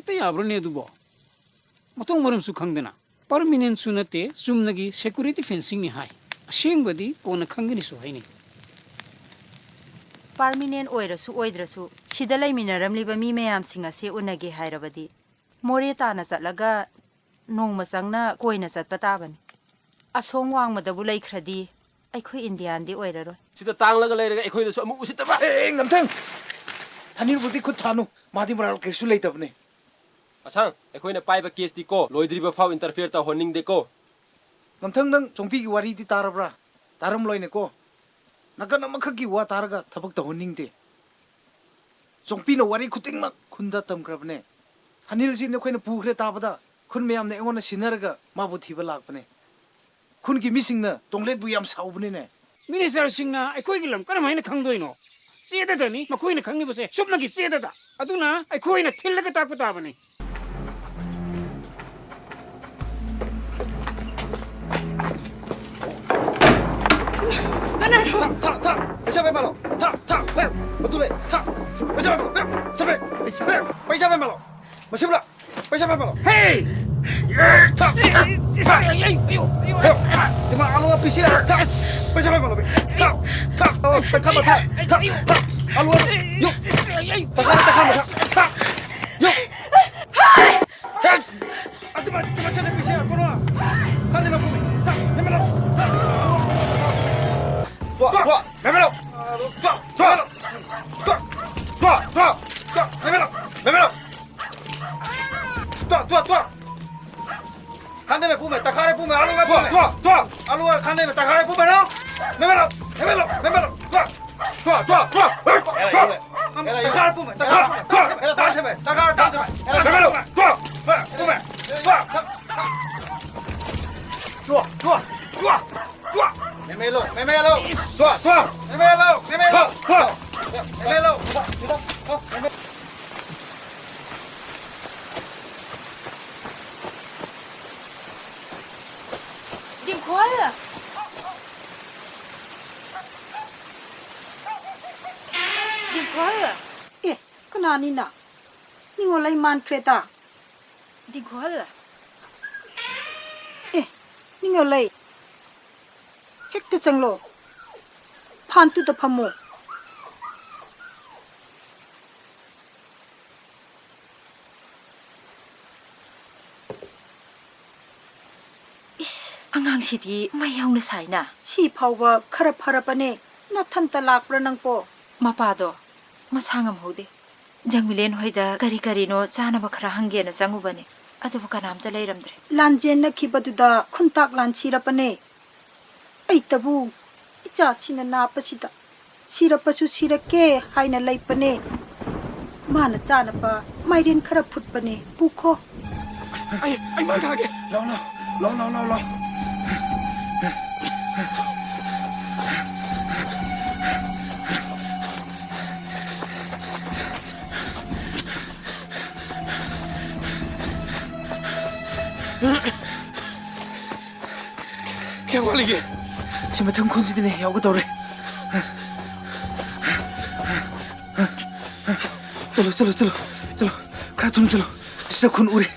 ꯍꯦꯛꯇ ꯌꯥꯕ꯭ꯔꯅꯦ ꯑꯗꯨꯕꯣ ꯃꯊꯣꯡ ꯃꯔꯝꯁꯨ ꯈꯪꯗꯅ ꯄꯔꯃꯤꯅꯦꯟꯁꯨ ꯅꯠꯇꯦ ꯆꯨꯝꯅꯒꯤ ꯁꯦꯀꯨꯔꯤꯇꯤ ꯐꯦꯟꯁꯤꯡꯅꯤ ꯍꯥꯏ ꯑꯁꯦꯡꯕꯗꯤ ꯀꯣꯟꯅ ꯈꯪꯒꯅꯤꯁꯨ ꯍꯥꯏꯅꯩ ꯄꯥꯔꯃꯤꯅꯦꯟ ꯑꯣꯏꯔꯁꯨ ꯑꯣꯏꯗ꯭ꯔꯁꯨ ꯁꯤꯗ ꯂꯩꯃꯤꯟꯅꯔꯝꯂꯤꯕ ꯃꯤ ꯃꯌꯥꯝꯁꯤꯡ ꯑꯁꯤ ꯎꯅꯒꯦ ꯍꯥꯏꯔꯕꯗꯤ ꯃꯣꯔꯦ ꯇꯥꯅ ꯆꯠꯂꯒ ꯅꯣꯡꯃ ꯆꯪꯅ ꯀꯣꯏꯅ ꯆꯠꯄ ꯇꯥꯕꯅꯤ ꯑꯁꯣꯝ ꯋꯥꯡꯃꯗꯕꯨ ꯂꯩꯈ꯭ꯔꯗꯤ ꯑꯩꯈꯣꯏ ꯏꯟꯗꯤꯌꯥꯟꯗꯤ ꯑꯣꯏꯔꯔꯣꯏ sida tanglaga leiraga ekhoidasu amu usitaba ꯉꯝꯊꯪ ꯊꯅꯤꯜꯕꯨꯗꯤ ꯈꯨꯠ ꯊꯥꯅꯨ ꯃꯥꯗꯤ ꯃꯔꯥꯜ ꯀꯩꯁꯨ ꯂꯩꯇꯕꯅꯦ asang ekhoina paiba case di ko loidriba fau interfere ta honing de ko ꯉꯝꯊꯪ ꯅꯪ ꯆꯣꯡꯄꯤꯒꯤ ꯋꯥꯔꯤꯗꯤ ꯇꯥꯔꯕ꯭ꯔꯥ ꯇꯥꯔꯝꯂꯣꯏꯅꯦꯀꯣ ꯅꯥꯀꯟ ꯑꯃꯈꯛꯀꯤ ꯋꯥ ꯇꯥꯔꯒ ꯊꯕꯛ ꯇꯧꯍꯟꯅꯤꯡꯗꯦ ꯆꯣꯡꯄꯤꯅ ꯋꯥꯔꯤ ꯈꯨꯗꯤꯡꯃꯛ ꯈꯨꯟꯗ ꯇꯝꯈ꯭ꯔꯕꯅꯦ ꯊꯅꯤꯜꯁꯤ ꯅꯈꯣꯏꯅ ꯄꯨꯈ꯭ꯔꯦ ꯇꯥꯕꯗ ꯈꯨꯟ ꯃꯌꯥꯝꯅ ꯑꯩꯉꯣꯟꯗ ꯁꯤꯟꯅꯔꯒ ꯃꯥꯕꯨ ꯊꯤꯕ ꯂꯥꯛꯄꯅꯦ ꯈꯨꯟꯒꯤ ꯃꯤꯁꯤꯡꯅ ꯇꯣꯡꯂꯦꯠꯕꯨ ꯌꯥꯝ ꯁꯥꯎꯕꯅꯤꯅꯦ ꯃꯤꯅꯤꯁꯇꯔꯁꯤꯡꯅ ꯑꯩꯈꯣꯏꯒꯤ ꯂꯝ ꯀꯔꯝꯍꯥꯏꯅ ꯈꯪꯗꯣꯏꯅꯣ ꯆꯦꯗꯗꯅꯤ ꯃꯈꯣꯏꯅ ꯈꯪꯂꯤꯕꯁꯦ ꯁꯨꯞꯅꯒꯤ ꯆꯦꯗꯗ ꯑꯗꯨꯅ ꯑꯩꯈꯣꯏꯅ ꯊꯤꯜꯂꯒ ꯇꯥꯛꯄ ꯇꯥꯕꯅꯤ paisa be malo tha betul tha paisa be malo sampai paisa be malo masih pula paisa be malo Hey! tha cuma alu apisi tha paisa be malo tha takam tha alu yuk takam tha yuk cuma sana pisi kono kan lima pumi tha lima tha tua memelo tua kande me pume takare pume alu me pume alu kande me takare pume no memelo tua takare pume takare memelo pume tua memelo ꯗꯤꯡꯈꯣꯜ ꯗꯤꯡꯈꯣꯜ ꯑꯦ ꯀꯅꯥꯅꯤꯅ ꯅꯤꯡꯉꯣꯜ ꯂꯩ ꯃꯥꯟꯈ꯭ꯔꯦꯗ ꯗꯤꯡꯈꯣꯜ ꯑꯦ ꯅꯤꯡꯉꯣꯜ ꯂꯩ ꯍꯦꯛꯇ ꯆꯪꯂꯣ ꯐꯥꯟꯇꯨꯗ ꯐꯝꯃꯣ 이씨, 안강시디 마야우는 사이나. 시 파우바 khara farapane nathanta lakpra nangpo 마빠도 마상암 호디. 장밀렌 호이다 가리가리노 짜나바 khara 한게나 장우바네. 아두부 가남다 레이람드레. lanjen na khibaduda khuntak lan chirapane ai tabu icha sina na pasida sirapasu sirake haina laipane mana chana pa mairen khara phutpane pukho ai mai thage lo kaya waligi 지 마탕 콘시드네 야오고도래 चलो करा तुम चलो सीधा खून उड़े